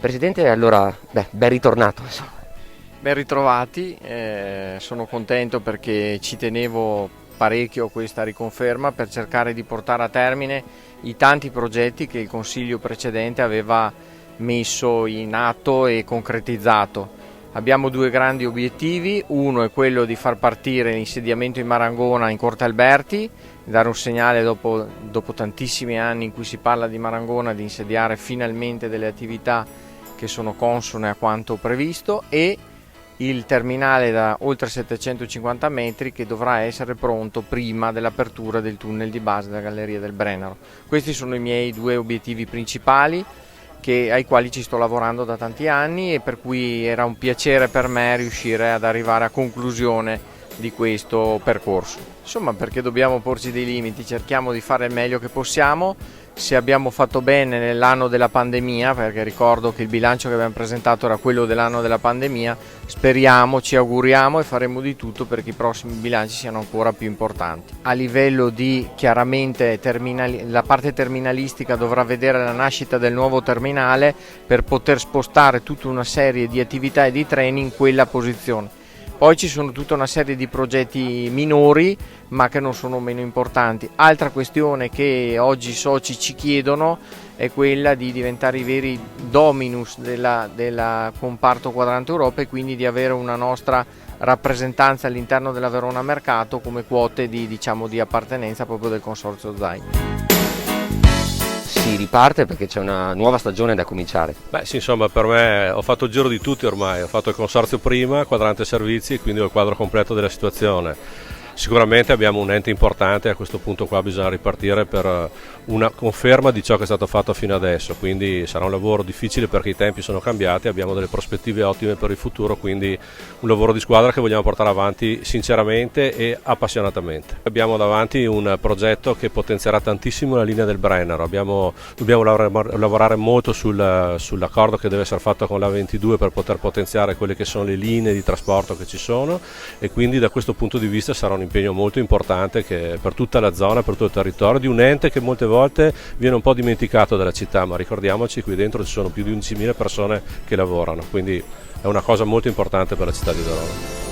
Presidente, allora, ben ritornato. Ben ritrovati, sono contento perché ci tenevo parecchio a questa riconferma per cercare di portare a termine i tanti progetti che il Consiglio precedente aveva messo in atto e concretizzato. Abbiamo due grandi obiettivi: uno è quello di far partire l'insediamento in Marangona in Corte Alberti, dare un segnale dopo tantissimi anni in cui si parla di Marangona, di insediare finalmente delle attività che sono consone a quanto previsto, e il terminale da oltre 750 metri che dovrà essere pronto prima dell'apertura del tunnel di base della Galleria del Brennero. Questi sono i miei due obiettivi principali ai quali ci sto lavorando da tanti anni, e per cui era un piacere per me riuscire ad arrivare a conclusione di questo percorso. Insomma, perché dobbiamo porci dei limiti, cerchiamo di fare il meglio che possiamo. Se abbiamo fatto bene nell'anno della pandemia, perché ricordo che il bilancio che abbiamo presentato era quello dell'anno della pandemia, speriamo, ci auguriamo e faremo di tutto perché i prossimi bilanci siano ancora più importanti. A livello di, chiaramente, la parte terminalistica dovrà vedere la nascita del nuovo terminale per poter spostare tutta una serie di attività e di treni in quella posizione. Poi ci sono tutta una serie di progetti minori, ma che non sono meno importanti. Altra questione che oggi i soci ci chiedono è quella di diventare i veri dominus della comparto Quadrante Europa, e quindi di avere una nostra rappresentanza all'interno della Verona Mercato come quote di appartenenza proprio del Consorzio ZAI. Si riparte perché c'è una nuova stagione da cominciare. Sì, insomma, per me ho fatto il giro di tutti ormai, ho fatto il consorzio prima, Quadrante Servizi, quindi ho il quadro completo della situazione. Sicuramente abbiamo un ente importante, a questo punto qua bisogna ripartire per una conferma di ciò che è stato fatto fino adesso, quindi sarà un lavoro difficile perché i tempi sono cambiati, abbiamo delle prospettive ottime per il futuro, quindi un lavoro di squadra che vogliamo portare avanti sinceramente e appassionatamente. Abbiamo davanti un progetto che potenzierà tantissimo la linea del Brennero, dobbiamo lavorare molto sull'accordo che deve essere fatto con l'A22 per poter potenziare quelle che sono le linee di trasporto che ci sono, e quindi da questo punto di vista sarà un impegno molto importante che per tutta la zona, per tutto il territorio, di un ente che molte volte viene un po' dimenticato dalla città, ma ricordiamoci, qui dentro ci sono più di 11.000 persone che lavorano, quindi è una cosa molto importante per la città di Verona.